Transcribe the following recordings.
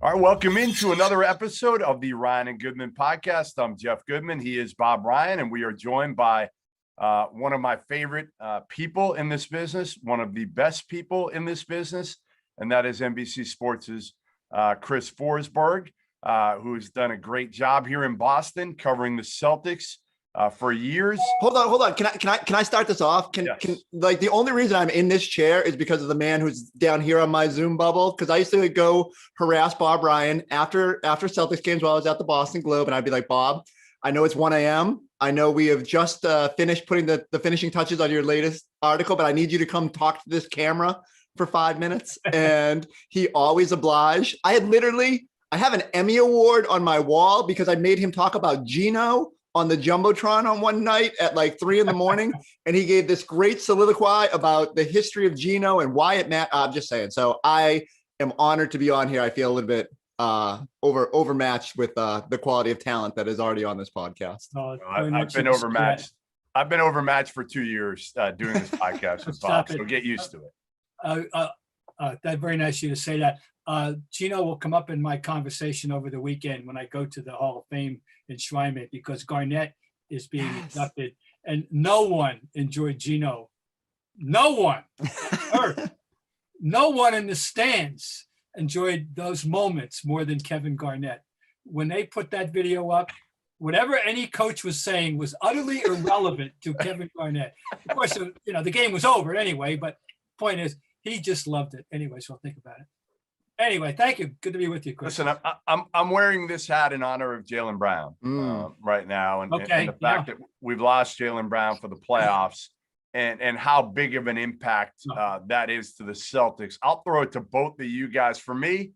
All right, welcome into another episode of the Ryan and Goodman podcast. I'm Jeff Goodman. He is Bob Ryan, and we are joined by one of my favorite people in this business, one of the best people in this business, and that is NBC Sports' Chris Forsberg, who's done a great job here in Boston covering the Celtics for years. Hold on. Can I start this off? Can the only reason I'm in this chair is because of the man who's down here on my Zoom bubble. Because I used to go harass Bob Ryan after Celtics games while I was at the Boston Globe, and I'd be like, Bob, I know it's 1 a.m. I know we have just finished putting the finishing touches on your latest article, but I need you to come talk to this camera for 5 minutes. And he always obliged. I have an Emmy Award on my wall because I made him talk about Gino on the Jumbotron on one night at like 3 a.m. And he gave this great soliloquy about the history of Gino and why it mattered. I'm just saying. So I am honored to be on here. I feel a little bit overmatched with the quality of talent that is already on this podcast. I've been overmatched. I've been overmatched for 2 years doing this podcast with Bob, so get used to it. That's very nice of you to say that. Gino will come up in my conversation over the weekend when I go to the Hall of Fame enshrinement because Garnett is being inducted, and no one enjoyed Gino. No one, no one in the stands enjoyed those moments more than Kevin Garnett. When they put that video up, whatever any coach was saying was utterly irrelevant to Kevin Garnett. Of course, the game was over anyway, but point is, he just loved it. Anyway, so I'll think about it. Anyway, thank you. Good to be with you, Chris. Listen, I'm wearing this hat in honor of Jaylen Brown right now, and the fact that we've lost Jaylen Brown for the playoffs, and how big of an impact that is to the Celtics. I'll throw it to both of you guys. For me,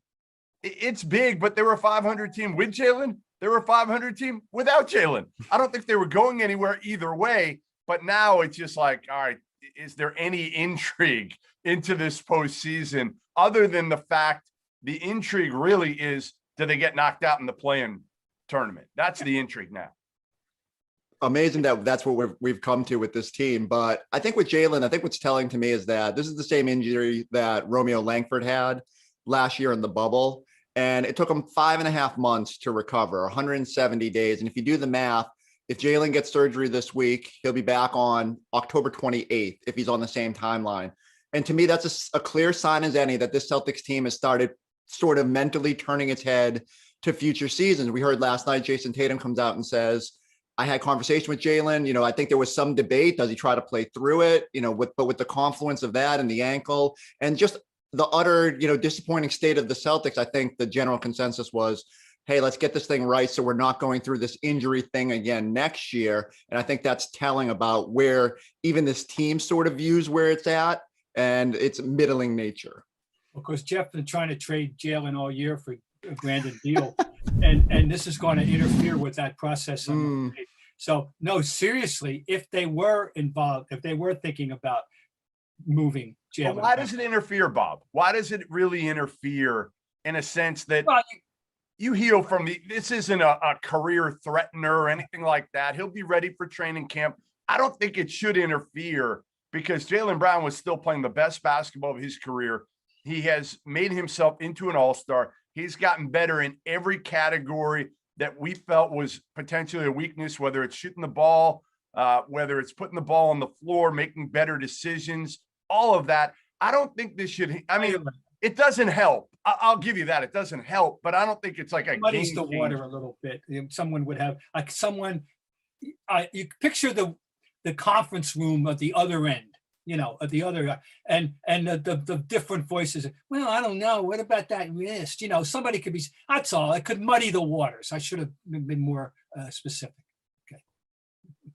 it's big, but they were a 500 team with Jaylen. They were a 500 team without Jaylen. I don't think they were going anywhere either way. But now it's just like, all right, is there any intrigue into this postseason other than the fact the intrigue really is, do they get knocked out in the play-in tournament? That's the intrigue now. Amazing that's what we've come to with this team. But I think with Jaylen, I think what's telling to me is that this is the same injury that Romeo Langford had last year in the bubble. And it took him 5.5 months to recover, 170 days. And if you do the math, if Jaylen gets surgery this week, he'll be back on October 28th if he's on the same timeline. And to me, that's a clear sign as any that this Celtics team has started sort of mentally turning its head to future seasons. We heard last night, Jason Tatum comes out and says, I had conversation with Jaylen. I think there was some debate. Does he try to play through it? But with the confluence of that and the ankle and just the utter, disappointing state of the Celtics, I think the general consensus was, hey, let's get this thing right so we're not going through this injury thing again next year. And I think that's telling about where even this team sort of views where it's at and its middling nature. Of course, Jeff been trying to trade Jaylen all year for a Bradley Beal, and this is going to interfere with that process. So, no, seriously, if they were involved, if they were thinking about moving Jaylen. Well, why does it interfere, Bob? Why does it really interfere in a sense that you heal from this isn't a career threatener or anything like that. He'll be ready for training camp. I don't think it should interfere because Jaylen Brown was still playing the best basketball of his career. He has made himself into an all-star. He's gotten better in every category that we felt was potentially a weakness, whether it's shooting the ball, whether it's putting the ball on the floor, making better decisions, all of that. I don't think this should, it doesn't help. I'll give you that. It doesn't help, but I don't think it's like a muddies the water a little bit. Someone would have you picture the conference room at the other end, at the other, and the different voices. Well, I don't know. What about that wrist? Somebody could be, that's all. It could muddy the waters. I should have been more specific. Okay.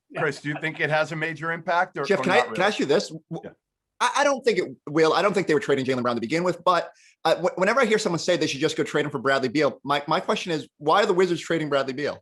Yeah. Chris, do you think it has a major impact? Jeff, can I ask you this? Yeah. I don't think it will. I don't think they were trading Jaylen Brown to begin with, but whenever I hear someone say they should just go trade him for Bradley Beal, my question is, why are the Wizards trading Bradley Beal?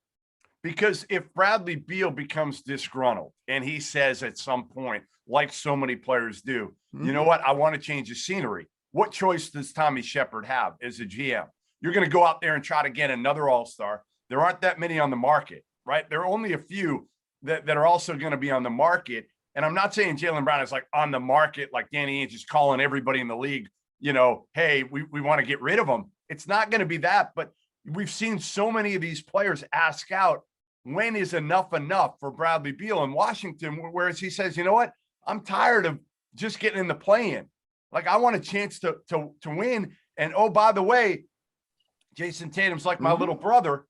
Because if Bradley Beal becomes disgruntled and he says at some point, like so many players do, you know what, I want to change the scenery. What choice does Tommy Shepard have as a GM? You're going to go out there and try to get another all-star. There aren't that many on the market, right? There are only a few that are also going to be on the market. And I'm not saying Jaylen Brown is like on the market, like Danny Ainge is calling everybody in the league, hey, we want to get rid of him. It's not going to be that, but we've seen so many of these players ask out, when is enough for Bradley Beal in Washington? Whereas he says, you know what? I'm tired of just getting in the play-in. Like, I want a chance to win. And oh, by the way, Jason Tatum's like my little brother.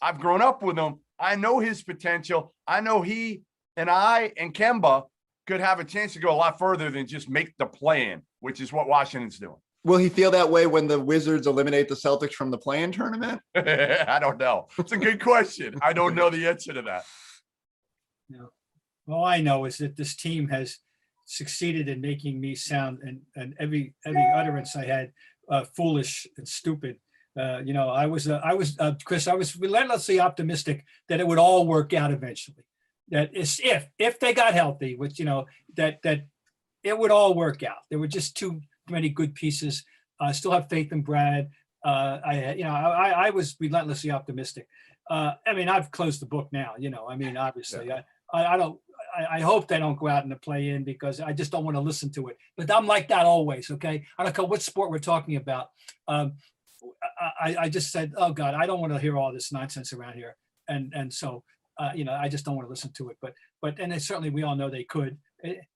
I've grown up with him. I know his potential. I know he and I and Kemba could have a chance to go a lot further than just make the play-in, which is what Washington's doing. Will he feel that way when the Wizards eliminate the Celtics from the play-in tournament? I don't know. It's a good question. I don't know the answer to that. No. All I know is that this team has succeeded in making me sound, and every utterance I had, foolish and stupid. I was Chris, I was relentlessly optimistic that it would all work out eventually. That is, if they got healthy, which, that it would all work out. There were just too many good pieces. I still have faith in Brad. I was relentlessly optimistic. I've closed the book now, obviously. Yeah. I hope they don't go out in the play-in, because I just don't want to listen to it. But I'm like that always, okay? I don't care what sport we're talking about. I just said, oh God, I don't want to hear all this nonsense around here. And so, I just don't want to listen to it. But certainly we all know they could.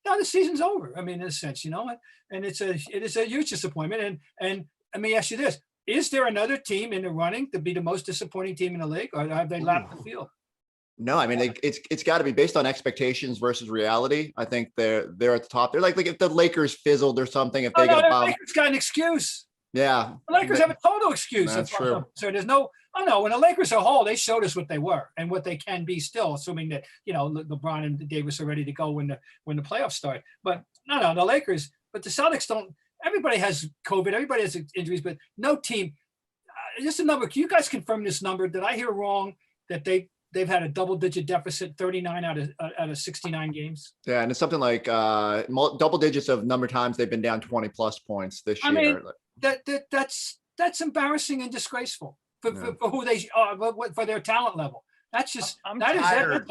Now the season's over. In a sense, and it is a huge disappointment. And let me ask you this: is there another team in the running to be the most disappointing team in the league, or have they lapped the field? No, it's got to be based on expectations versus reality. I think they're at the top. They're like if the Lakers fizzled or something, if they got the Lakers got an excuse. Yeah, the Lakers have a total excuse. That's true. So there's no. Oh no, when the Lakers are whole, they showed us what they were and what they can be still, assuming that LeBron and Davis are ready to go when the playoffs start. But no, the Lakers. But the Celtics don't. Everybody has COVID. Everybody has injuries, but no team. Just a number. Can you guys confirm this number? Did I hear wrong that they've had a double-digit deficit, 39 out of 69 games? Yeah, and it's something like double digits of number of times they've been down 20 plus points this year. That's embarrassing and disgraceful for who they are, for their talent level. That's just that's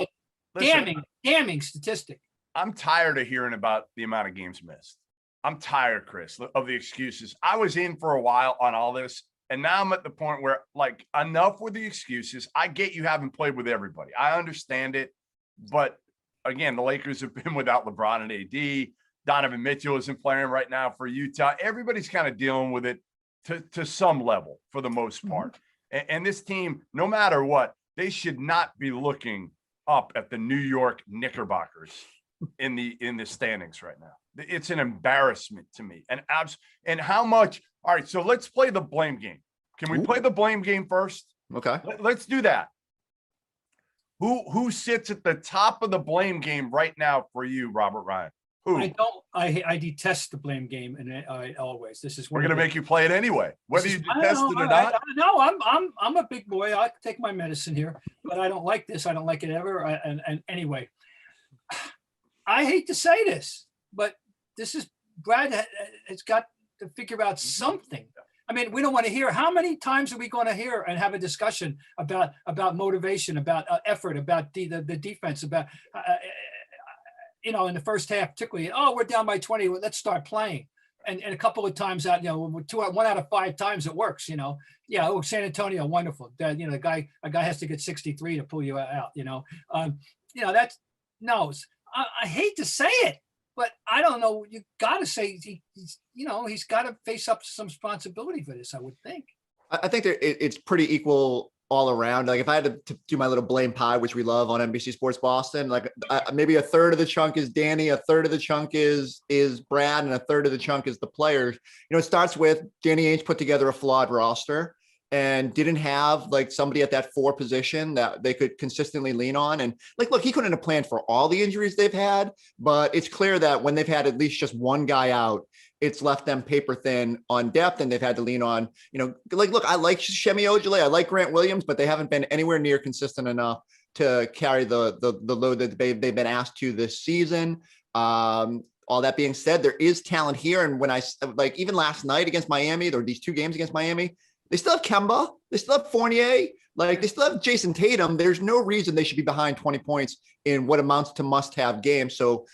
a damning statistic. I'm tired of hearing about the amount of games missed. I'm tired, Chris, of the excuses. I was in for a while on all this, and now I'm at the point where, like, enough with the excuses. I get you haven't played with everybody. I understand it. But, again, the Lakers have been without LeBron and AD. Donovan Mitchell isn't playing right now for Utah. Everybody's kind of dealing with it to some level for the most part. And this team, no matter what, they should not be looking up at the New York Knickerbockers in the standings right now. It's an embarrassment to me. And how much? All right, so let's play the blame game. Can we play the blame game first? Okay. Let's do that. Who sits at the top of the blame game right now for you, Robert Ryan? Who? I detest the blame game, and I always. We're going to make you play it anyway, whether you detest it or not. No, I'm a big boy. I take my medicine here, but I don't like this. I don't like it ever. And anyway, I hate to say this, but this is Brad has got to figure out something. We don't want to hear. How many times are we going to hear and have a discussion about motivation, about effort, about the defense, about in the first half, particularly, we're down by 20. Let's start playing. And a couple of times out, 1 out of 5 times it works, San Antonio, wonderful. A guy has to get 63 to pull you out, that's no, I hate to say it, but I don't know. You got to say he's got to face up to some responsibility for this, I would think. I think it's pretty equal all around. Like if I had to do my little blame pie, which we love on NBC Sports Boston, like maybe a third of the chunk is Danny, a third of the chunk is Brad, and a third of the chunk is the players. It starts with Danny Ainge put together a flawed roster and didn't have like somebody at that 4 position that they could consistently lean on. And like, look, he couldn't have planned for all the injuries they've had, but it's clear that when they've had at least just one guy out, it's left them paper thin on depth, and they've had to lean on, like, look, I like Shemi Ojale, I like Grant Williams, but they haven't been anywhere near consistent enough to carry the load that they've been asked to this season. All that being said, there is talent here. And when I like, even last night against Miami, or these 2 games against Miami, they still have Kemba, they still have Fournier, like they still have Jason Tatum. There's no reason they should be behind 20 points in what amounts to must-have games. So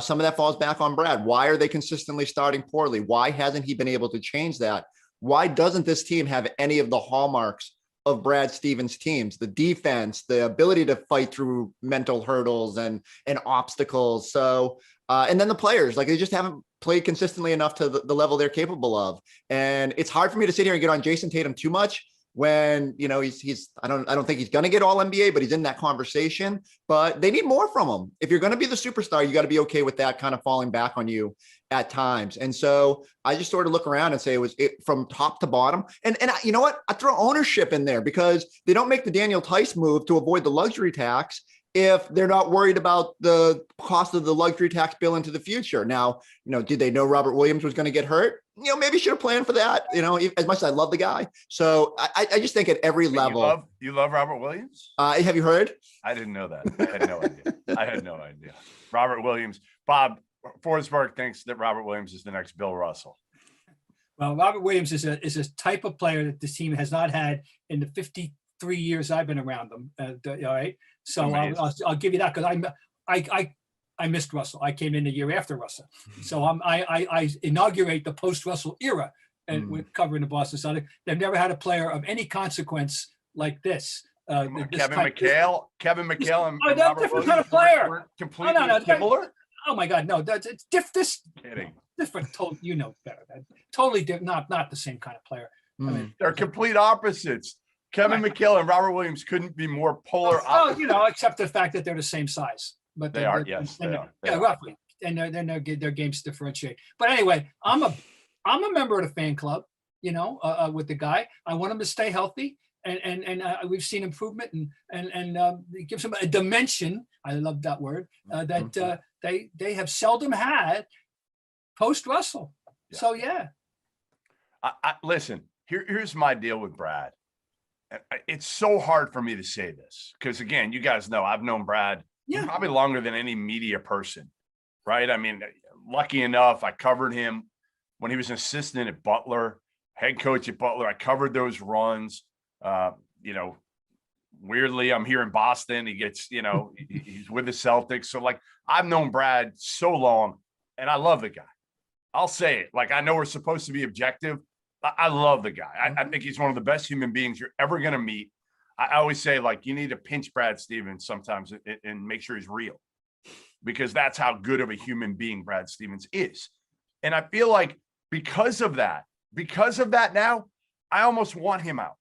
some of that falls back on Brad. Why are they consistently starting poorly? Why hasn't he been able to change that? why doesn't this team have any of the hallmarks of Brad Stevens' teams? The defense, the ability to fight through mental hurdles and obstacles. So, and then the players, like they just haven't played consistently enough to the level they're capable of. And it's hard for me to sit here and get on Jason Tatum too much when, you know, he's I don't think he's going to get all NBA, but he's in that conversation. But they need more from him. If you're going to be the superstar, you got to be okay with that kind of falling back on you at times. And so I just sort of look around and say it from top to bottom. And you know what? I throw ownership in there because they don't make the Daniel Tice move to avoid the luxury tax if they're not worried about the cost of the luxury tax bill into the future. Now, you know, did they know Robert Williams was going to get hurt? You know, maybe should have planned for that, you know, as much as I love the guy. So I just think at every level. You love Robert Williams? Have you heard? I didn't know that. I had no idea. I had no idea. Robert Williams. Bob Forsberg thinks that Robert Williams is the next Bill Russell. Well, Robert Williams is a type of player that this team has not had in the 53 years I've been around them. All right. So I'll give you that because I missed Russell. I came in a year after Russell. So I inaugurate the post-Russell era and with covering the Boston Celtics. They've never had a player of any consequence like this. Kevin McHale and Robert different kind of player. Completely similar. Oh my God, no, it's Kidding. Different. You know better. Totally different. Not the same kind of player. I mean, they're complete opposites. Kevin McHale and Robert Williams couldn't be more polar opposites. You know, except the fact that they're the same size. But they are. Yes, they are. Yeah, roughly. And their games differentiate. But anyway, I'm a member of the fan club. You know, with the guy, I want him to stay healthy. And we've seen improvement and it gives them a dimension. I love that word that they have seldom had post Russell. Yeah. So yeah. Listen, here's my deal with Brad. It's so hard for me to say this because again, you guys know I've known Brad probably longer than any media person, right? I mean, lucky enough, I covered him when he was an assistant at Butler, head coach at Butler. I covered those runs. You know, weirdly, I'm here in Boston. He gets, you know, he's with the Celtics. So like, I've known Brad so long and I love the guy. I'll say it. Like, I know we're supposed to be objective. I love the guy. I think he's one of the best human beings you're ever going to meet. I always say, like, you need to pinch Brad Stevens sometimes and make sure he's real because that's how good of a human being Brad Stevens is. And I feel like because of that now, I almost want him out.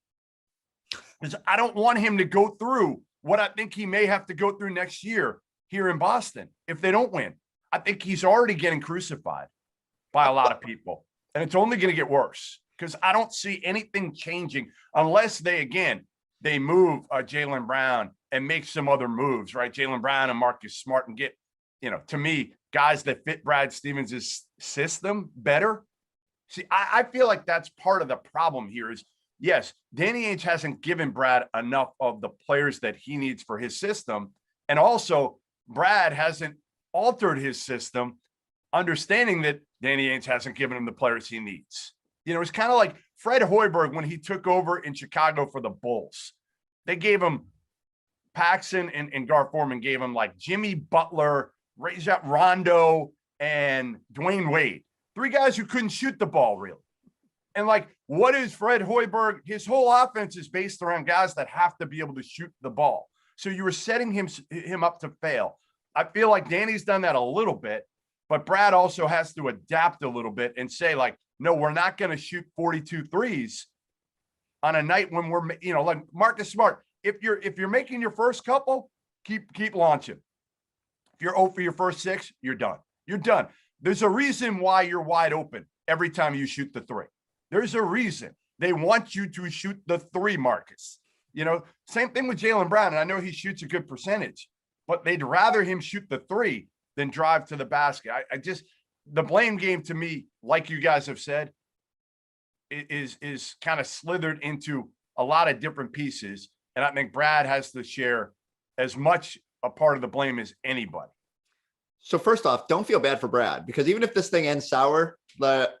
Because I don't want him to go through what I think he may have to go through next year here in Boston if they don't win. I think he's already getting crucified by a lot of people, and it's only going to get worse because I don't see anything changing unless they move Jaylen Brown and make some other moves, right? Jaylen Brown and Marcus Smart and get, you know, to me, guys that fit Brad Stevens' system better. See, I feel like that's part of the problem here is, yes, Danny Ainge hasn't given Brad enough of the players that he needs for his system. And also, Brad hasn't altered his system, understanding that Danny Ainge hasn't given him the players he needs. You know, it's kind of like Fred Hoiberg when he took over in Chicago for the Bulls. They gave him Paxson and Gar Forman gave him like Jimmy Butler, Rondo, and Dwayne Wade. 3 guys who couldn't shoot the ball, really. And like, what is Fred Hoiberg? His whole offense is based around guys that have to be able to shoot the ball. So you were setting him up to fail. I feel like Danny's done that a little bit, but Brad also has to adapt a little bit and say like, no, we're not going to shoot 42 threes on a night when we're, you know, like Marcus Smart. If you're making your first couple, keep launching. If you're 0 for your first 6, you're done. You're done. There's a reason why you're wide open every time you shoot the 3. There's a reason they want you to shoot the 3, Marcus. You know, same thing with Jaylen Brown. And I know he shoots a good percentage, but they'd rather him shoot the 3 than drive to the basket. I just, the blame game to me, like you guys have said, is kind of slithered into a lot of different pieces. And I think Brad has to share as much a part of the blame as anybody. So first off, don't feel bad for Brad, because even if this thing ends sour,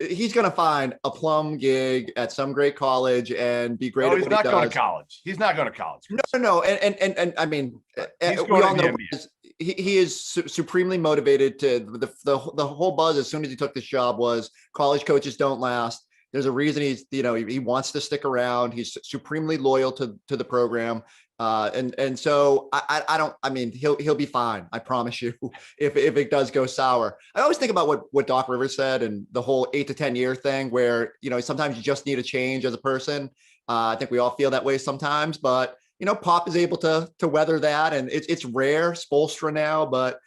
he's going to find a plum gig at some great college and be great. No, he's not going to college. He's not going to college. No. And I mean, we all know he is supremely motivated to the whole buzz as soon as he took this job was college coaches don't last. There's a reason he wants to stick around. He's supremely loyal to the program. And so he'll be fine. I promise you, if it does go sour. I always think about what Doc Rivers said and the whole 8 to 10 year thing where, sometimes you just need a change as a person. I think we all feel that way sometimes, but Pop is able to weather that, and it's rare. Spoelstra now, but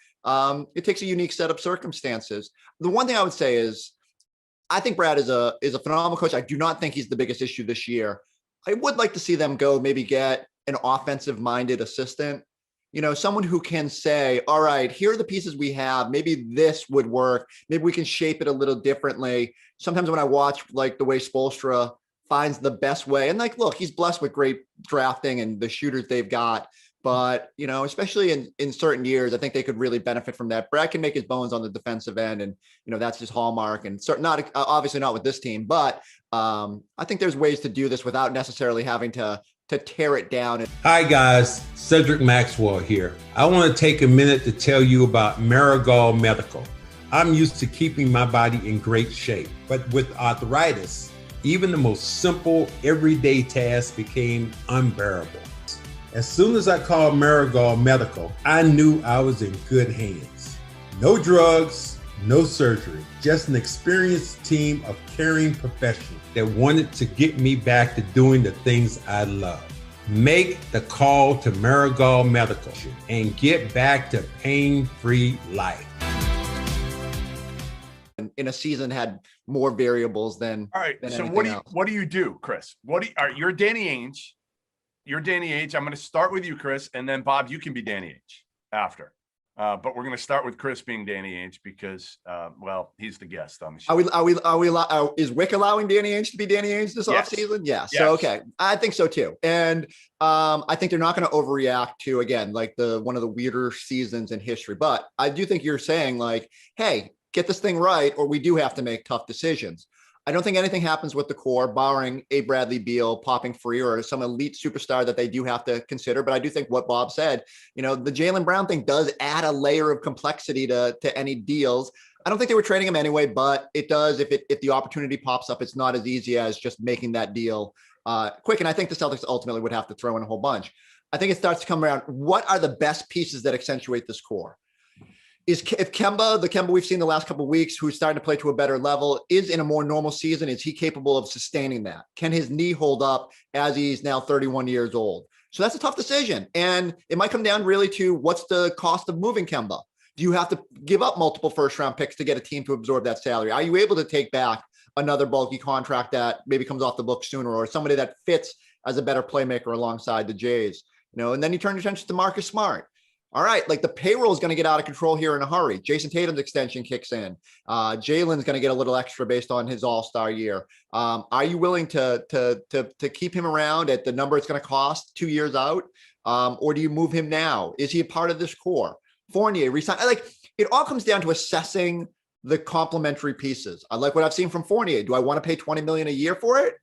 it takes a unique set of circumstances. The one thing I would say is, I think Brad is a phenomenal coach. I do not think he's the biggest issue this year. I would like to see them go maybe get an offensive-minded assistant, someone who can say, all right, here are the pieces we have. Maybe this would work. Maybe we can shape it a little differently. Sometimes when I watch the way Spoelstra finds the best way, and look, he's blessed with great drafting and the shooters they've got. But, especially in certain years, I think they could really benefit from that. Brad can make his bones on the defensive end, and, that's his hallmark, and not obviously not with this team, but I think there's ways to do this without necessarily having to tear it down. Hi guys, Cedric Maxwell here. I want to take a minute to tell you about Marigold Medical. I'm used to keeping my body in great shape, but with arthritis, even the most simple everyday tasks became unbearable. As soon as I called Marigold Medical, I knew I was in good hands. No drugs, no surgery, just an experienced team of caring professionals that wanted to get me back to doing the things I love. Make the call to Marigold Medical and get back to pain-free life. In a season had more variables than. All right. So what do you do, Chris? You're Danny Ainge. You're Danny Ainge. I'm going to start with you, Chris, and then Bob, you can be Danny Ainge after. But we're going to start with Chris being Danny Ainge because, he's the guest on the show. Is Wick allowing Danny Ainge to be Danny Ainge this offseason? Yeah. Yes. So, okay. I think so too. And I think they're not going to overreact to, again, one of the weirder seasons in history. But I do think you're saying hey, get this thing right, or we do have to make tough decisions. I don't think anything happens with the core, barring a Bradley Beal popping free or some elite superstar that they do have to consider. But I do think what Bob said, the Jaylen Brown thing does add a layer of complexity to any deals. I don't think they were trading him anyway, but it does. If the opportunity pops up, it's not as easy as just making that deal quick. And I think the Celtics ultimately would have to throw in a whole bunch. I think it starts to come around. What are the best pieces that accentuate this core? If Kemba, the Kemba we've seen the last couple of weeks, who's starting to play to a better level, is in a more normal season, is he capable of sustaining that? Can his knee hold up as he's now 31 years old? So that's a tough decision. And it might come down really to what's the cost of moving Kemba? Do you have to give up multiple first-round picks to get a team to absorb that salary? Are you able to take back another bulky contract that maybe comes off the book sooner, or somebody that fits as a better playmaker alongside the Jays? And then you turn your attention to Marcus Smart. All right, the payroll is going to get out of control here in a hurry. Jason Tatum's extension kicks in. Jaylen's going to get a little extra based on his all-star year. Are you willing to keep him around at the number it's going to cost 2 years out? Or do you move him now? Is he a part of this core? Fournier, resign. It all comes down to assessing the complementary pieces. I like what I've seen from Fournier. Do I want to pay $20 million a year for it?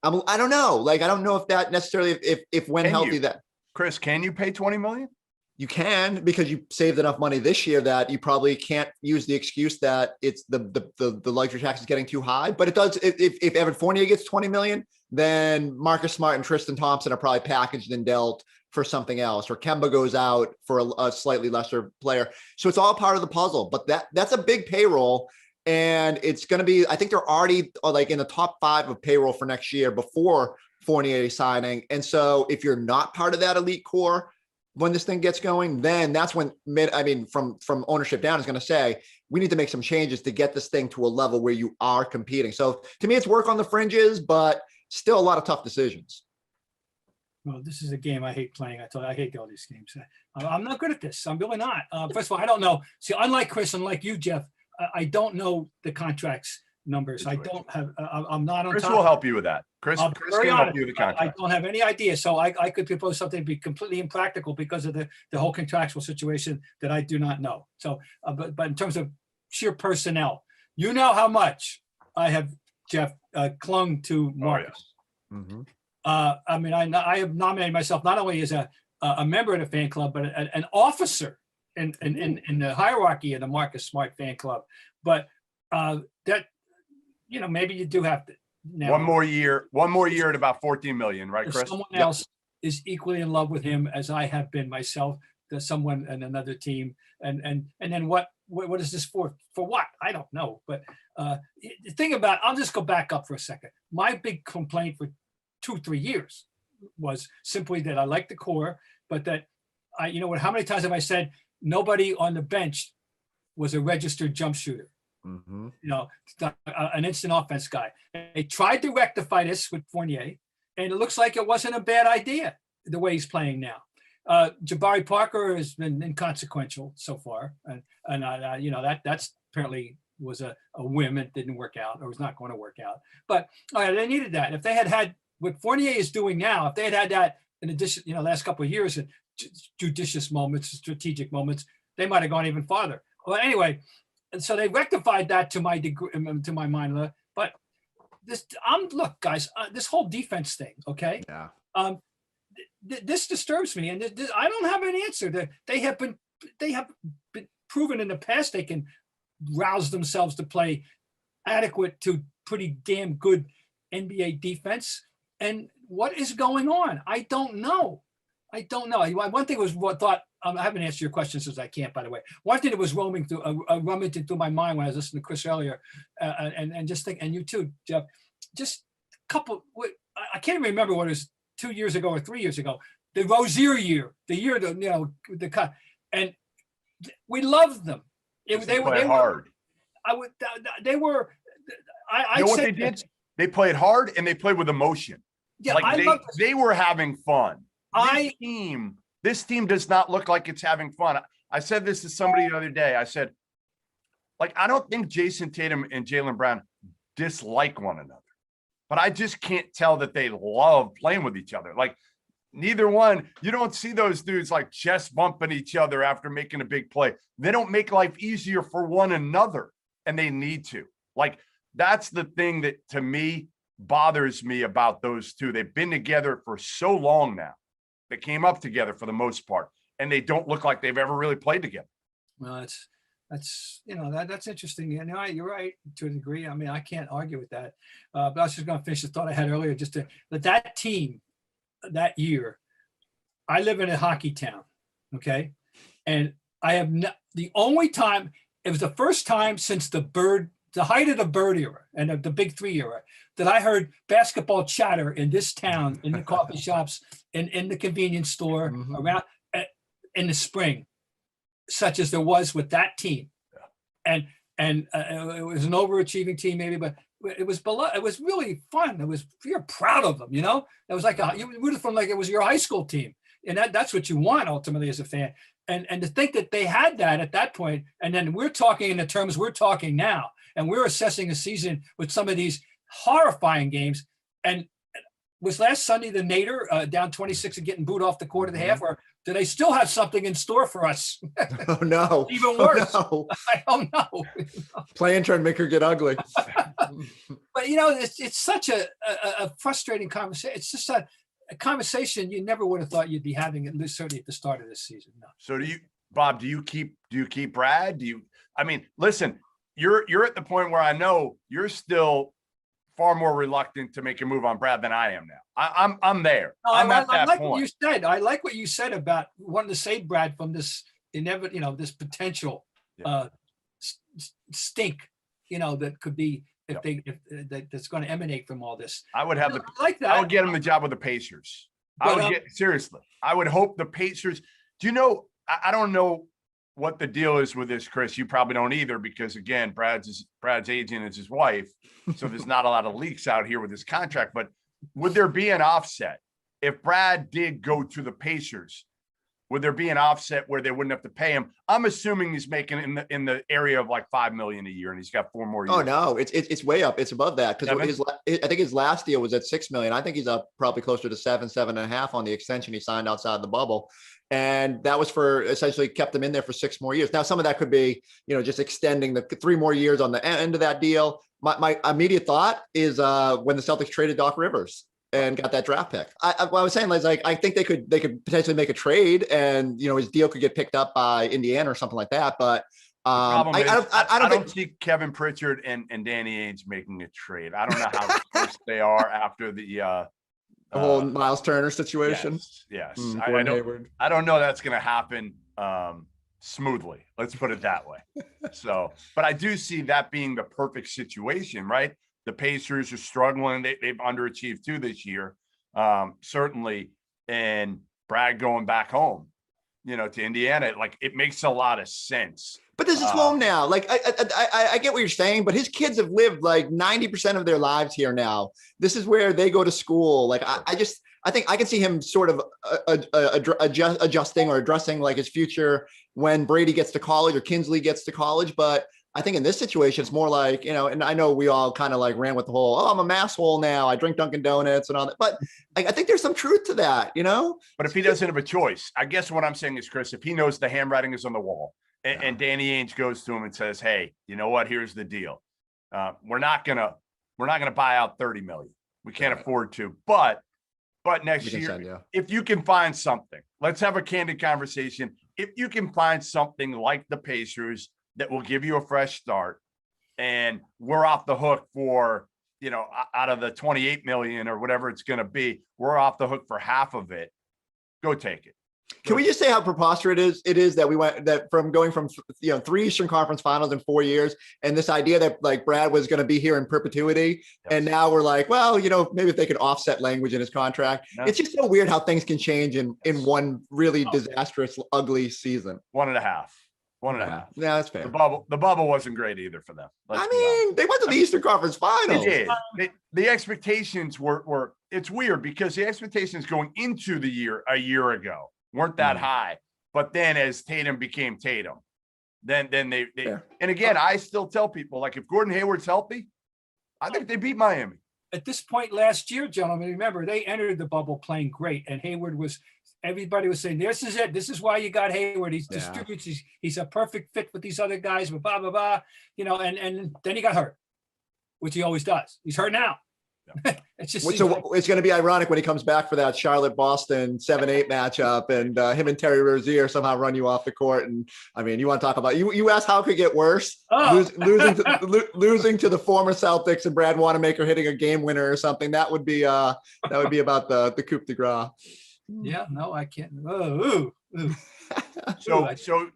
I don't know. I don't know if that necessarily, if when healthy that. Chris, can you pay $20 million? You can, because you saved enough money this year that you probably can't use the excuse that it's the luxury tax is getting too high. But it does. If Evan Fournier gets $20 million, then Marcus Smart and Tristan Thompson are probably packaged and dealt for something else, or Kemba goes out for a slightly lesser player. So it's all part of the puzzle. But that's a big payroll, and it's going to be. I think they're already in the top 5 of payroll for next year before Fournier signing. And so if you're not part of that elite core when this thing gets going, then that's when from ownership down is going to say, we need to make some changes to get this thing to a level where you are competing. So to me, it's work on the fringes, but still a lot of tough decisions. Well, this is a game I hate playing. I hate all these games. I'm not good at this. I'm really not. First of all, I don't know. See, unlike Chris, unlike you, Jeff, I don't know the contracts numbers. I don't have, I'm not on Chris top. will help you with that. Chris can help you with the contract. I don't have any idea. So I could propose something to be completely impractical because of the whole contractual situation that I do not know. So, but in terms of sheer personnel, you know how much I have, Jeff, clung to Marcus. Oh, yes. Mm-hmm. I have nominated myself not only as a member of the fan club, but an officer in the hierarchy of the Marcus Smart fan club. But that, maybe you do have to now. One more year at about 14 million, right, If Chris? someone else is equally in love with him as I have been myself, there's someone in another team, and then what is this for? For what? I don't know. But the thing about, I'll just go back up for a second. My big complaint for 2-3 years was simply that I like the core, but that how many times have I said nobody on the bench was a registered jump shooter? Mm-hmm. An instant offense guy. They tried to rectify this with Fournier, and it looks like it wasn't a bad idea the way he's playing now. Jabari Parker has been inconsequential so far, and that's apparently was a whim. It didn't work out, or was not going to work out. But they needed that. If they had what Fournier is doing now, if they had that in addition, last couple of years, judicious moments, strategic moments, they might have gone even farther. Well, anyway, and so they rectified that to my degree, to my mind. But look, guys, this whole defense thing, okay? Yeah. This disturbs me, and I don't have an answer. They have been proven in the past they can rouse themselves to play adequate to pretty damn good NBA defense. And what is going on? I don't know. One thing was what thought. I haven't answered your question since I can't, by the way. One thing that was rummaging through my mind when I was listening to Chris earlier, and just think, and you too, Jeff, just a couple. I can't even remember what it was 2 years ago or 3 years ago. The Rozier year, the year the cut, and we loved them. They played hard. They were. You know what they did? They played hard and they played with emotion. Yeah, they were having fun. This team does not look like it's having fun. I said this to somebody the other day. I said, I don't think Jason Tatum and Jaylen Brown dislike one another, but I just can't tell that they love playing with each other. Neither one, you don't see those dudes chest bumping each other after making a big play. They don't make life easier for one another, and they need to. That's the thing that to me bothers me about those two. They've been together for so long now. They came up together for the most part, and they don't look like they've ever really played together. Well, that's interesting. You're right to a degree. I mean, I can't argue with that. But I was just going to finish the thought I had earlier. That team that year, I live in a hockey town, okay, and I have the only time. It was the first time since the height of the Bird era and the Big Three era that I heard basketball chatter in this town, in the coffee shops, in the convenience store, Mm-hmm. around in the spring, such as there was with that team. And it was an overachieving team maybe, but it was really fun. You're proud of them, It was you rooted from it was your high school team. And that's what you want ultimately as a fan. And to think that they had that at that point, and then we're talking in the terms we're talking now, and we're assessing a season with some of these horrifying games. And was last Sunday the Nader down 26 and getting booed off the court at the half, or do they still have something in store for us? Oh no! Even worse. Oh, no. I don't know. Playing trying to make her get ugly. But it's such a frustrating conversation. It's just a conversation you never would have thought you'd be having, at least certainly at the start of this season. No. So Bob, do you keep Brad? Listen, you're at the point where I know you're still far more reluctant to make a move on Brad than I am now. I'm there. No, I'm at I that like point. what you said. I like what you said about wanting to save Brad from this this potential stink, that could be that's going to emanate from all this. I would have I like that. I would get him the job with the Pacers. Seriously. I would hope the Pacers. Do you know? I don't know what the deal is with this, Chris. You probably don't either, because again, Brad's agent is his wife, so there's not a lot of leaks out here with his contract. But would there be an offset if Brad did go to the Pacers? Would there be an offset where they wouldn't have to pay him? I'm assuming he's making in the area of $5 million a year, and he's got 4 more years. Oh no, it's way up. It's above that, because I think his last deal was at $6 million. I think he's up probably closer to 7.5 on the extension he signed outside the bubble, and that was for essentially kept him in there for 6 more years. Now some of that could be just extending the 3 more years on the end of that deal. My immediate thought is when the Celtics traded Doc Rivers and got that draft pick. I was saying, I think they could potentially make a trade, and his deal could get picked up by Indiana or something like that. But Problem is, I don't think see Kevin Pritchard and Danny Ainge making a trade. I don't know how close they are after the whole Miles Turner situation. Yes. I don't know that's going to happen smoothly. Let's put it that way. So, but I do see that being the perfect situation, right? The Pacers are struggling. They've underachieved too this year, certainly. And Brad going back home, to Indiana, like it makes a lot of sense. But this is home now. Like I get what you're saying, but his kids have lived like 90% of their lives here now. This is where they go to school. Like I think I can see him sort of adjusting or addressing like his future when Brady gets to college or Kinsley gets to college. But I think in this situation, it's more like, and I know we all kind of like ran with the whole, I'm a masshole now. I drink Dunkin' Donuts and all that. But I think there's some truth to that, But if he doesn't have a choice, I guess what I'm saying is, Chris, if he knows the handwriting is on the wall and Danny Ainge goes to him and says, hey, you know what? Here's the deal. We're not going to buy out 30 million. We can't afford to, but next year, if you can find something, let's have a candid conversation. If you can find something like the Pacers that will give you a fresh start and we're off the hook for, out of the 28 million or whatever it's going to be, we're off the hook for half of it. Go take it. Can we just say how preposterous it is that we went from going from 3 Eastern Conference Finals in 4 years, and this idea that like Brad was going to be here in perpetuity, and now we're like, well, maybe if they could offset language in his contract. It's just so weird how things can change in one really disastrous, ugly season. 1.5. Yeah, that's fair. The bubble wasn't great either for them. They went to the Eastern Conference Finals. They did. The expectations were. It's weird because the expectations going into the year a year ago weren't that high, but then as Tatum became Tatum, then they and again, I still tell people, like, if Gordon Hayward's healthy, I think they beat Miami. At this point last year, gentlemen, remember, they entered the bubble playing great, and Hayward everybody was saying, this is it. This is why you got Hayward. He distributes. He's a perfect fit with these other guys, but blah, blah, blah, and then he got hurt, which he always does. He's hurt now. It's just so it's going to be ironic when he comes back for that Charlotte-Boston 7-8 matchup, and him and Terry Rozier somehow run you off the court. And I mean, you want to talk about you asked how it could get worse? Losing to the former Celtics and Brad Wanamaker hitting a game winner or something. That would be about the coup de grace. Yeah, no, I can't. So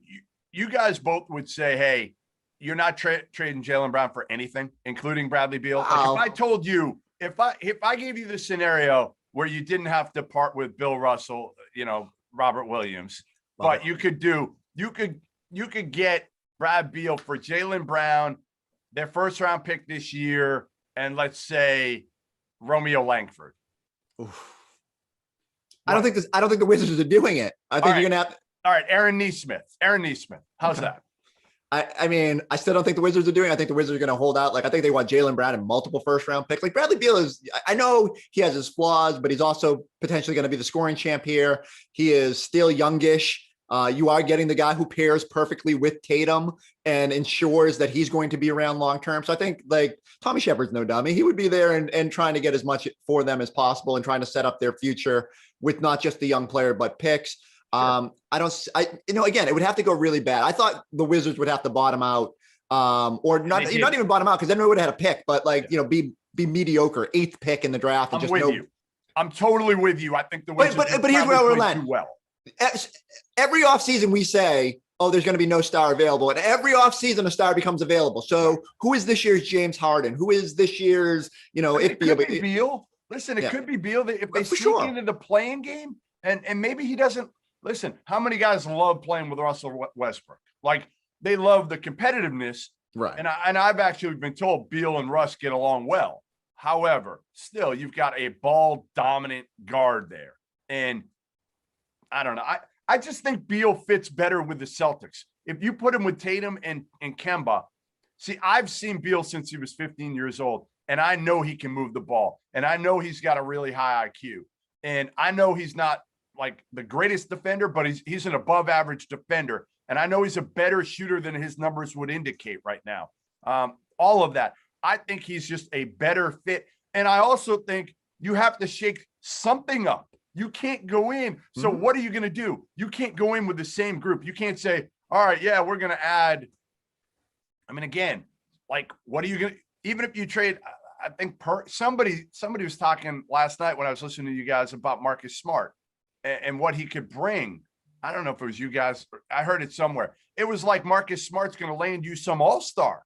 you guys both would say, hey, you're not trading Jaylen Brown for anything, including Bradley Beal. Like if I told you, if I gave you the scenario where you didn't have to part with Bill Russell, Robert Williams, but you could get Brad Beal for Jaylen Brown, their first round pick this year, and let's say Romeo Langford. Oof. I don't think the Wizards are doing it. I think you're gonna have. All right, Aaron Neesmith. How's that? I mean, I still don't think the Wizards are doing it. I think the Wizards are going to hold out. Like, I think they want Jaylen Brown and multiple first-round picks. Like, Bradley Beal I know he has his flaws, but he's also potentially going to be the scoring champ here. He is still youngish. You are getting the guy who pairs perfectly with Tatum and ensures that he's going to be around long-term. So I think, like, Tommy Shepard's no dummy. He would be there and trying to get as much for them as possible and trying to set up their future with not just the young player, but picks. Sure. Again, it would have to go really bad. I thought the Wizards would have to bottom out, or not even bottom out, because then we would have had a pick, but be mediocre, 8th pick in the draft. And you. I'm totally with you. I think the Wizards but here's where we're at. Well. Every offseason we say, there's going to be no star available. And every offseason a star becomes available. So who is this year's James Harden? Who is this year's, it could be Beal. Listen, it could be Beal. If they sneak into the playing game and maybe he doesn't. Listen, how many guys love playing with Russell Westbrook? Like, they love the competitiveness. Right. And I've actually been told Beal and Russ get along well. However, still, you've got a ball dominant guard there. And I don't know. I just think Beal fits better with the Celtics. If you put him with Tatum and Kemba, see, I've seen Beal since he was 15 years old, and I know he can move the ball. And I know he's got a really high IQ. And I know he's not like the greatest defender, but he's an above average defender. And I know he's a better shooter than his numbers would indicate right now. All of that. I think he's just a better fit. And I also think you have to shake something up. You can't go in. So what are you going to do? You can't go in with the same group. You can't say, all right, yeah, we're going to add, I mean, again, like, what are you going to, even if you trade, I think somebody was talking last night when I was listening to you guys about Marcus Smart and what he could bring. I don't know if it was you guys. I heard it somewhere. It was like Marcus Smart's going to land you some all-star.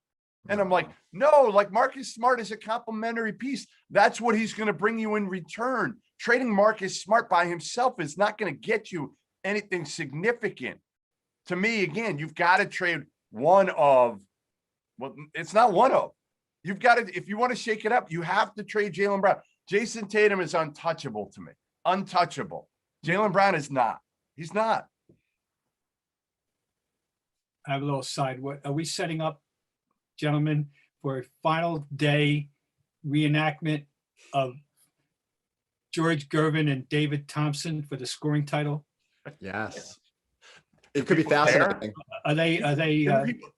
And I'm like, no, like Marcus Smart is a complimentary piece. That's what he's going to bring you in return. Trading Marcus Smart by himself is not going to get you anything significant. To me, again, you've got to trade one of, well, it's not one of. You've got to, if you want to shake it up, you have to trade Jaylen Brown. Jason Tatum is untouchable to me. Untouchable. Jaylen Brown is not. He's not. I have a little side. What are we setting up, gentlemen, for a final day reenactment of George Gervin and David Thompson for the scoring title? Yes. It could be fascinating. Are they?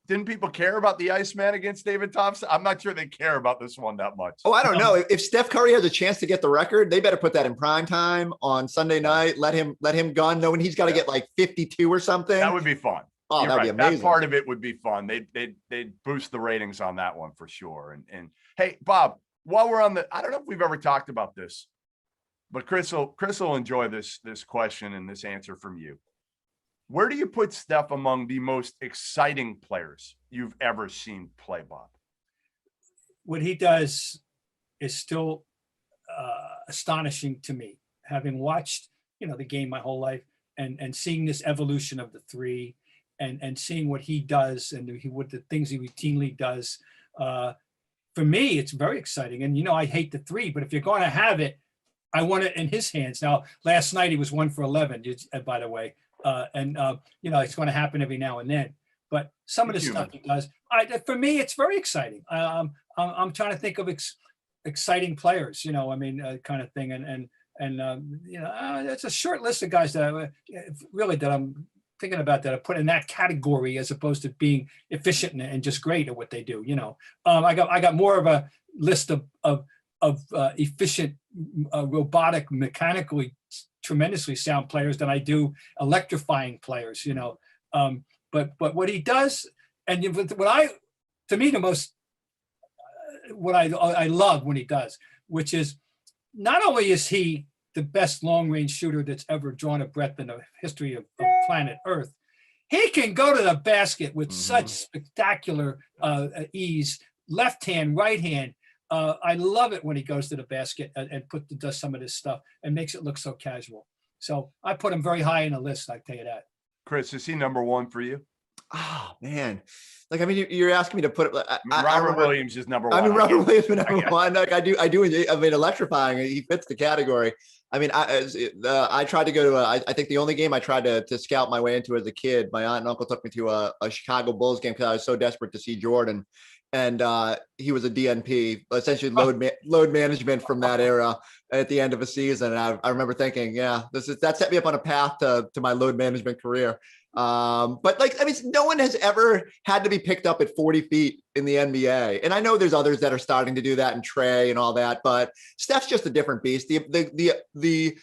Didn't people care about the Iceman against David Thompson? I'm not sure they care about this one that much. Oh, I don't know. If Steph Curry has a chance to get the record, they better put that in prime time on Sunday night. Let him gun, knowing he's got to get like 52 or something. That would be fun. Oh, that'd be amazing. That part of it would be fun. They'd boost the ratings on that one for sure. And hey, Bob, while we're on I don't know if we've ever talked about this, but Chris will enjoy this question and this answer from you. Where do you put Steph among the most exciting players you've ever seen play, Bob? What he does is still astonishing to me, having watched, the game my whole life and seeing this evolution of the three and seeing what he does and what the things he routinely does. For me, it's very exciting. And, I hate the three, but if you're going to have it, I want it in his hands. Now, last night he was 1 for 11, by the way. It's going to happen every now and then. But some of the stuff he does, for me, it's very exciting. I'm trying to think of exciting players, kind of thing. It's a short list of guys that that I'm thinking about that I put in that category as opposed to being efficient and just great at what they do. I got more of a list of efficient, robotic, mechanically tremendously sound players than I do electrifying players, but what he does, and what I love when he does, which is not only is he the best long range shooter that's ever drawn a breath in the history of planet Earth, he can go to the basket with such spectacular ease, left hand, right hand. I love it when he goes to the basket and does some of this stuff and makes it look so casual. So I put him very high in the list. I tell you that. Chris, is he number one for you? Oh man, you're asking me to put it. Robert Williams is number one. Robert Williams is number one. Like I do. Electrifying. He fits the category. I tried to go to I think the only game I tried to scout my way into as a kid, my aunt and uncle took me to a Chicago Bulls game because I was so desperate to see Jordan. And he was a DNP, essentially load management from that era at the end of a season. And I remember thinking, that set me up on a path to my load management career. But no one has ever had to be picked up at 40 feet in the NBA. And I know there's others that are starting to do that, and Trey and all that, but Steph's just a different beast. The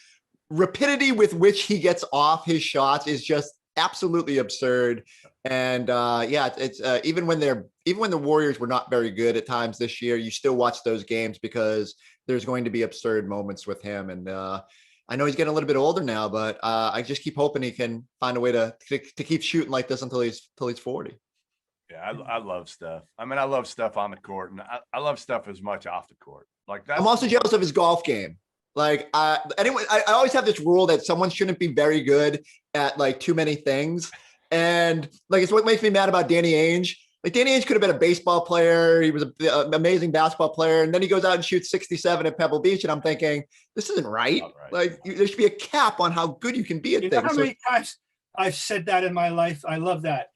rapidity with which he gets off his shots is just absolutely absurd. And it's even when the Warriors were not very good at times this year, you still watch those games because there's going to be absurd moments with him. And I know he's getting a little bit older now, but I just keep hoping he can find a way to keep shooting like this until he's 40. Yeah, I love Steph. I love Steph on the court, and I love Steph as much off the court. I'm also jealous of his golf game. I always have this rule that someone shouldn't be very good at too many things. And it's what makes me mad about Danny Ainge. Danny Ainge could have been a baseball player. He was an amazing basketball player. And then he goes out and shoots 67 at Pebble Beach. And I'm thinking, this isn't right. There should be a cap on how good you can be at things. You know how many times I've said that in my life? I love that.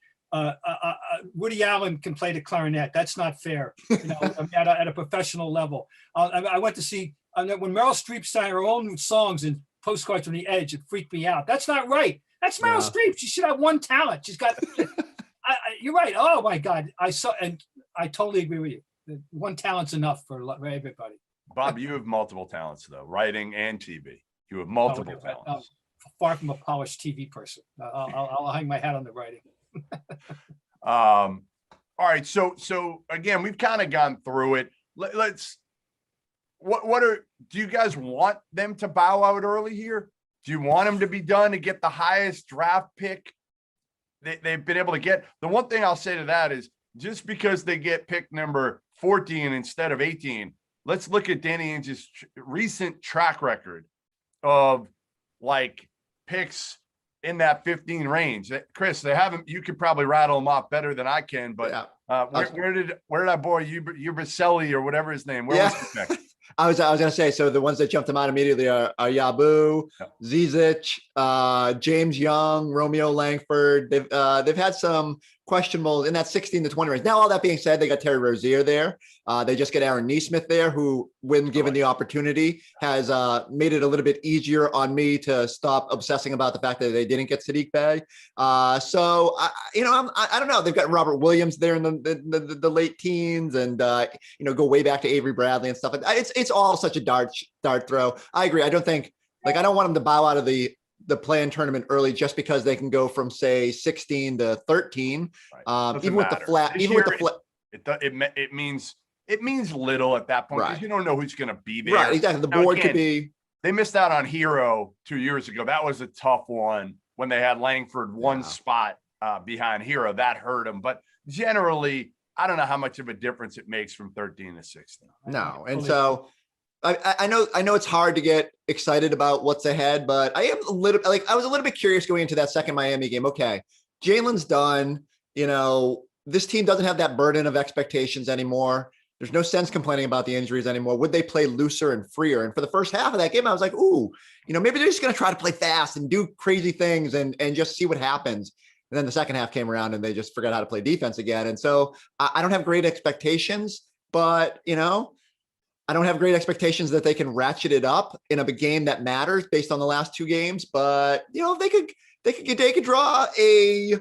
Woody Allen can play the clarinet. That's not fair. At a professional level. I went to see when Meryl Streep sang her own songs and Postcards from the Edge. It freaked me out. That's not right. That's Meryl Streep. She should have one talent. She's got. You're right. Oh my God. I totally agree with you. One talent's enough for everybody. Bob, you have multiple talents though, writing and TV. You have multiple talents. I'm far from a polished TV person. I'll hang my hat on the writing. All All right. So again, we've kind of gone through it. Let's, do you guys want them to bow out early here? Do you want them to be done to get the highest draft pick they've been able to get? The one thing I'll say to that is, just because they get pick number 14 instead of 18, let's look at Danny Ainge's recent track record of like picks in that 15 range. Chris, they haven't, you could probably rattle them off better than I can, but where did I borrow Uberselli or whatever his name? Where was he pick? I was going to say, so the ones that jumped them out immediately are Yabu, Zizic, James Young, Romeo Langford. They've had some questionable in that 16 to 20 range. Now, all that being said, they got Terry Rozier there. They just get Aaron Nesmith there, who, when given the opportunity, has made it a little bit easier on me to stop obsessing about the fact that they didn't get Sadiq Bey. So I don't know. They've got Robert Williams there in the late teens, and go way back to Avery Bradley and stuff like that. It's all such a dart throw. I agree. I don't want them to bow out of the play-in tournament early just because they can go from, say, 16 to 13. Right. Even with the flat, it means little at that point, because right. You don't know who's going to be there. Right, exactly. The board could be. They missed out on Hero 2 years ago. That was a tough one when they had Langford one spot behind Hero. That hurt them. But generally, I don't know how much of a difference it makes from 13 to 16. No, and so I know it's hard to get excited about what's ahead, but I was a little bit curious going into that second Miami game. Okay, Jaylen's done. This team doesn't have that burden of expectations anymore. There's no sense complaining about the injuries anymore. Would they play looser and freer? And for the first half of that game, I was like, ooh, maybe they're just going to try to play fast and do crazy things and just see what happens. And then the second half came around and they just forgot how to play defense again. And so I don't have great expectations, but I don't have great expectations that they can ratchet it up in a game that matters based on the last two games. But they could draw a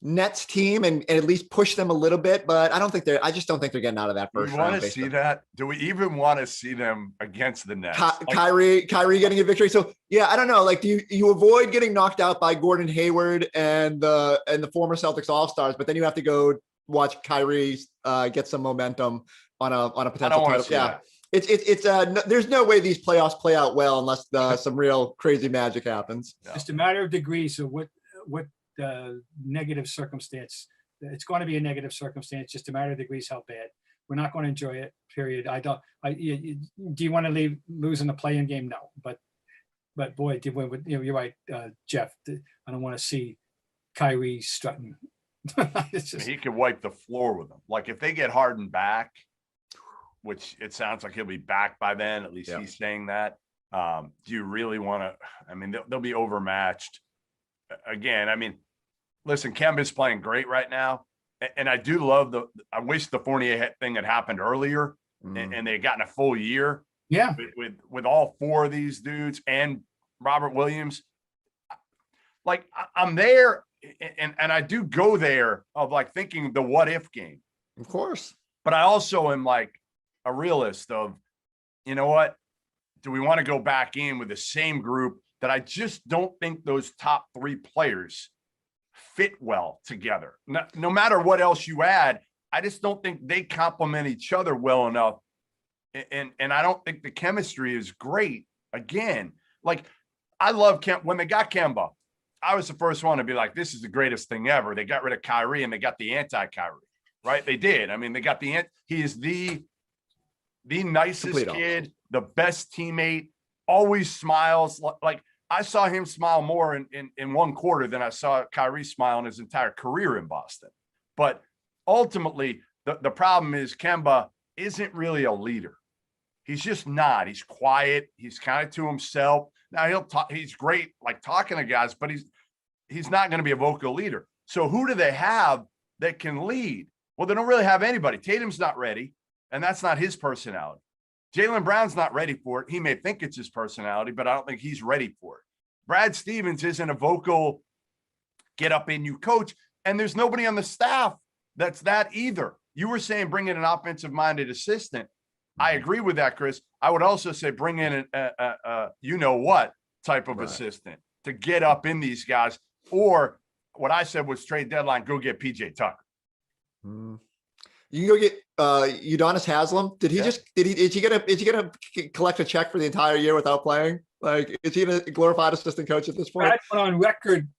Nets team and at least push them a little bit, but I just don't think they're getting out of that first round. Do we want to see that? Do we even want to see them against the Nets? Kyrie getting a victory. So yeah, I don't know. Like, do you avoid getting knocked out by Gordon Hayward and the former Celtics All-Stars, but then you have to go watch Kyrie get some momentum on a potential title. Yeah. That. There's no way these playoffs play out well unless some real crazy magic happens. No. Just a matter of degrees. So what negative circumstance? It's going to be a negative circumstance. Just a matter of degrees how bad. We're not going to enjoy it. Period. Do you want to lose in the play-in game? No. But boy, you're right, Jeff. I don't want to see Kyrie strutting. He could wipe the floor with them. Like, if they get Harden back, which it sounds like he'll be back by then, at least he's saying that. Do you really want to? I mean, they'll be overmatched. Again, I mean, listen, Kemba's playing great right now. And I do love I wish the Fournier thing had happened earlier and they had gotten a full year. Yeah. With all four of these dudes and Robert Williams. Like, I'm there and I do go there of like thinking the what if game. Of course. But I also am like a realist of, you know what? Do we want to go back in with the same group that I just don't think those top three players fit well together? No matter what else you add, I just don't think they complement each other well enough. And I don't think the chemistry is great. Again, like, I love when they got Kemba, I was the first one to be like, this is the greatest thing ever. They got rid of Kyrie and they got the anti-Kyrie, right? They did. I mean, they got he is the nicest kid, the best teammate, always smiles. Like, I saw him smile more in one quarter than I saw Kyrie smile in his entire career in Boston. But ultimately, the problem is Kemba isn't really a leader. He's just not. He's quiet. He's kind of to himself. Now he'll talk. He's great, like talking to guys, but he's not going to be a vocal leader. So who do they have that can lead? Well, they don't really have anybody. Tatum's not ready, and that's not his personality. Jaylen Brown's not ready for it. He may think it's his personality, but I don't think he's ready for it. Brad Stevens isn't a vocal, get up in you coach. And there's nobody on the staff that's that either. You were saying bring in an offensive-minded assistant. I agree with that, Chris. I would also say bring in a you-know-what type of assistant to get up in these guys. Or what I said was trade deadline, go get P.J. Tucker. You can go get Udonis Haslem. Did he gonna collect a check for the entire year without playing? Like, is he a glorified assistant coach at this point? Brad went on record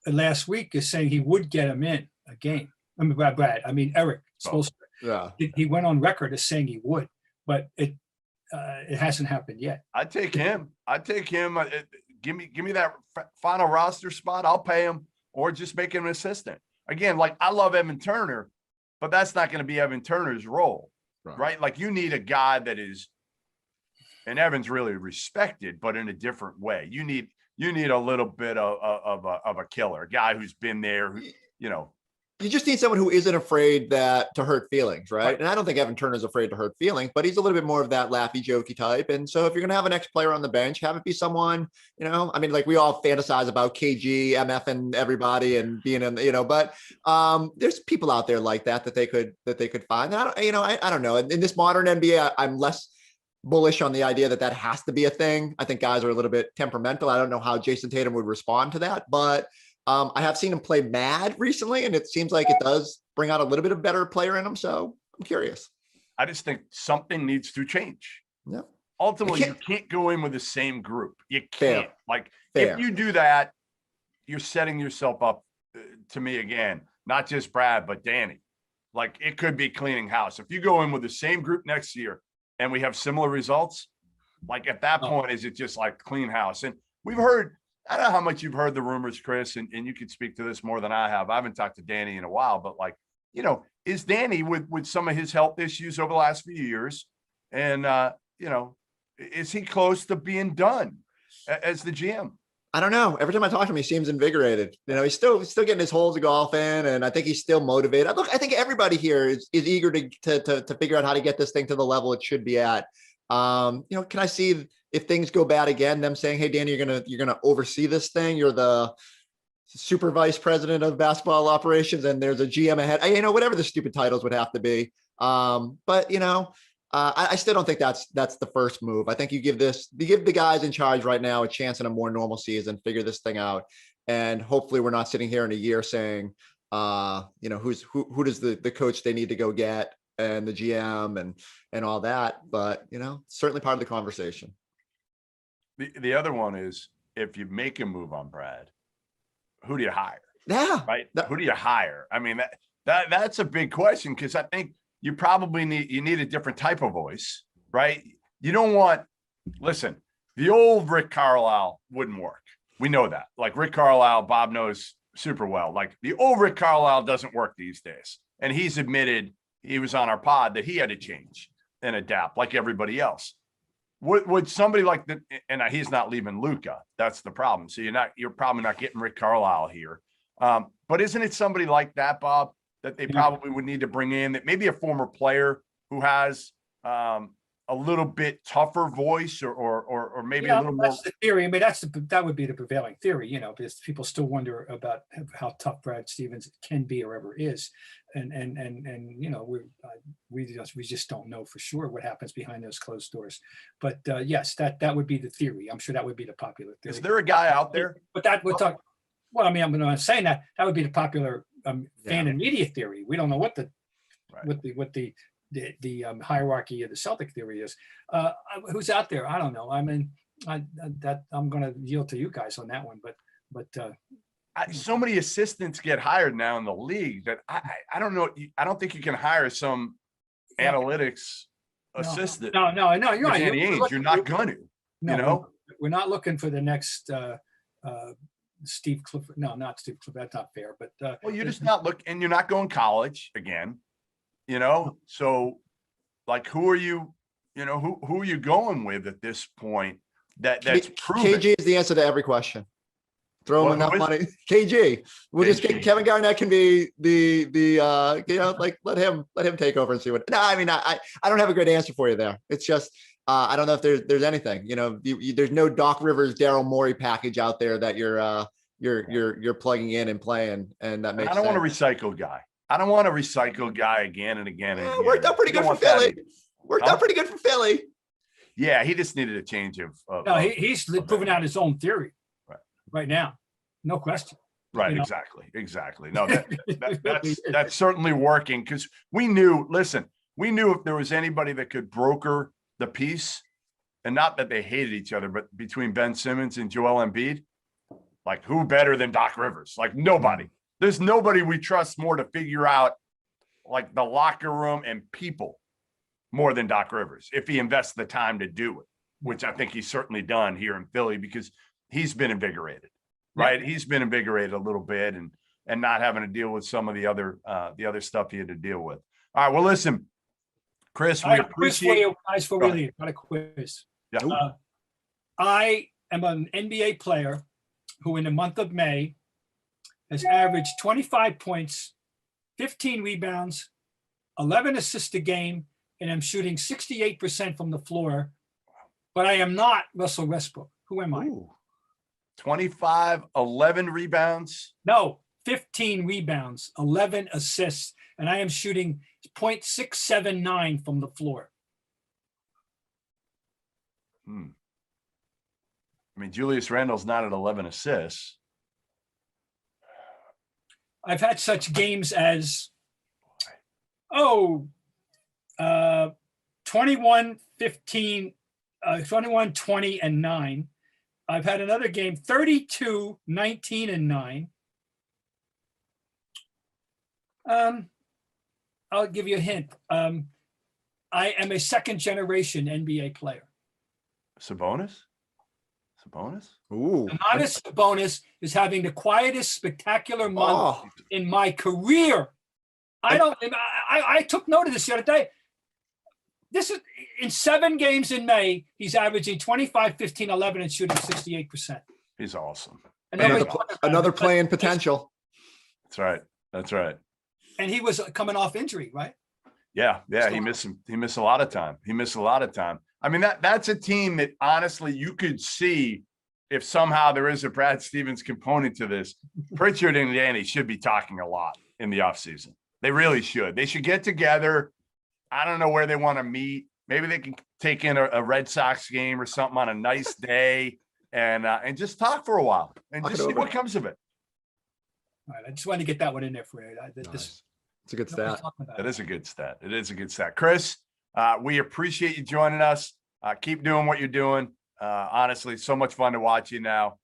last week as saying he would get him in a game. I mean, Eric Spoelstra. Yeah. He went on record as saying he would, but it hasn't happened yet. I'd take him. Give me that final roster spot. I'll pay him, or just make him an assistant. Again, like, I love Evan Turner, but that's not going to be Evan Turner's role, right? Like, you need a guy that is, and Evan's really respected, but in a different way. You need a little bit of a killer, a guy who's been there, who, You just need someone who isn't afraid to hurt feelings, right? And I don't think Evan Turner's afraid to hurt feelings, but he's a little bit more of that laughy, jokey type. And so if you're going to have an ex-player on the bench, have it be someone, I mean, like, we all fantasize about KG, MF, and everybody, and being in, but there's people out there like that they could find. And I don't know. In this modern NBA, I'm less bullish on the idea that has to be a thing. I think guys are a little bit temperamental. I don't know how Jason Tatum would respond to that, but I have seen him play mad recently, and it seems like it does bring out a little bit of better player in him. So I'm curious. I just think something needs to change. Yeah. Ultimately, you can't go in with the same group. You can't. Fair. If you do that, you're setting yourself up, to me, again, not just Brad, but Danny. Like, it could be cleaning house. If you go in with the same group next year and we have similar results, like, at that point, is it just like clean house? And we've heard, I don't know how much you've heard the rumors, Chris, and you could speak to this more than I have. I haven't talked to Danny in a while, but, like, is Danny with some of his health issues over the last few years, and is he close to being done as the GM? I don't know. Every time I talk to him, he seems invigorated. He's still getting his holes of golf in, and I think he's still motivated. Look, I think everybody here is eager to figure out how to get this thing to the level it should be at. Can I see, if things go bad again, them saying, "Hey, Danny, you're gonna oversee this thing. You're the super vice president of basketball operations, and there's a GM ahead." Whatever the stupid titles would have to be. But I still don't think that's the first move. I think you give the guys in charge right now a chance in a more normal season, figure this thing out, and hopefully we're not sitting here in a year saying, who does the coach they need to go get, and the GM and all that. But certainly part of the conversation. The other one is, if you make a move on Brad, who do you hire? Yeah. Right. Who do you hire? I mean, that's a big question, because I think you probably need a different type of voice, right? You don't want, listen, the old Rick Carlisle wouldn't work. We know that. Like, Rick Carlisle, Bob knows super well. Like, the old Rick Carlisle doesn't work these days. And he's admitted, he was on our pod, that he had to change and adapt like everybody else. Would somebody like that, and he's not leaving Luka. That's the problem. So you're probably not getting Rick Carlisle here. But isn't it somebody like that, Bob, that they probably would need to bring in, that maybe a former player who has a little bit tougher voice, or maybe a little more? That's the theory. I mean, that would be the prevailing theory, because people still wonder about how tough Brad Stevens can be or ever is, and we just don't know for sure what happens behind those closed doors. But yes, that would be the theory. I'm sure that would be the popular theory. Is there a guy out there? But that we'll talk. Well, I mean, I'm not saying that would be the popular fan and media theory. We don't know what the hierarchy of the Celtic theory is. Who's out there? I don't know. I mean, I'm going to yield to you guys on that one. But so many assistants get hired now in the league that I don't know. I don't think you can hire some analytics assistant. No, you're right. You're not going to. No, we're not looking for the next Steve Clifford. No, not Steve Clifford. That's not fair. But well, you're just not looking, and you're not going college again. So, like, who are you? Who are you going with at this point? That's proven. KG is the answer to every question. Throw him enough money. KG. We'll just get Kevin Garnett can be the let him take over and see what. No, I mean, I don't have a great answer for you there. It's just I don't know if there's anything. There's no Doc Rivers, Daryl Morey package out there that you're plugging in and playing, and that makes. I don't want a recycled guy. I don't want a recycled guy again and again and again. Worked out pretty good for Philly. Worked out pretty good for Philly. Yeah, he just needed a change of. No, he's proving out his own theory right now, no question. Right. You know? Exactly. No, that's certainly working because we knew if there was anybody that could broker the peace, and not that they hated each other, but between Ben Simmons and Joel Embiid, like who better than Doc Rivers? Like nobody. There's nobody we trust more to figure out like the locker room and people more than Doc Rivers if he invests the time to do it, which I think he's certainly done here in Philly because he's been invigorated, right? Yeah. He's been invigorated a little bit and not having to deal with some of the other stuff he had to deal with. All right. Well, listen, Chris, we appreciate you guys for really got a quiz. Yeah. I am an NBA player who in the month of May has averaged 25 points, 15 rebounds, 11 assists a game, and I'm shooting 68% from the floor. But I am not Russell Westbrook. Who am I? 25, 11 rebounds. No, 15 rebounds, 11 assists, and I am shooting .679 from the floor. I mean, Julius Randle's not at 11 assists. I've had such games as 21, 15, 21, 20, and 9. I've had another game, 32, 19, and 9. I'll give you a hint. I am a second generation NBA player. Sabonis? Ooh. Domantas Sabonis is having the quietest, spectacular month in my career. I took note of this the other day. This is in 7 games in May. He's averaging 25, 15, 11, and shooting 68%. He's awesome. Another play-in potential. That's right. And he was coming off injury, right? Yeah. He missed a lot of time. I mean, that's a team that honestly you could see if somehow there is a Brad Stevens component to this. Pritchard and Danny should be talking a lot in the offseason. They really should. They should get together. I don't know where they want to meet. Maybe they can take in a Red Sox game or something on a nice day and just talk for a while and just see what comes of it. All right, I just wanted to get that one in there for you. It's a good stat. It is a good stat. Chris, we appreciate you joining us. Keep doing what you're doing. Honestly, so much fun to watch you now.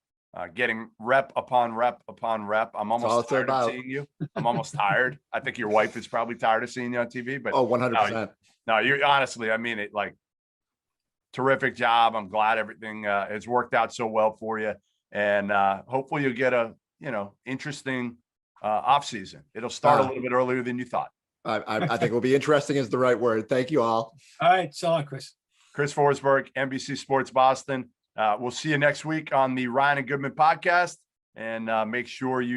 Getting rep upon rep upon rep. I'm almost tired of seeing you. I'm almost tired. I think your wife is probably tired of seeing you on TV. But 100%. No, you're honestly, I mean it. Like, terrific job. I'm glad everything has worked out so well for you, and hopefully you'll get a interesting off season. It'll start a little bit earlier than you thought. I think it will be interesting is the right word. Thank you all. All right. So long, Chris. Chris Forsberg, NBC Sports Boston. We'll see you next week on the Ryan and Goodman podcast, and make sure you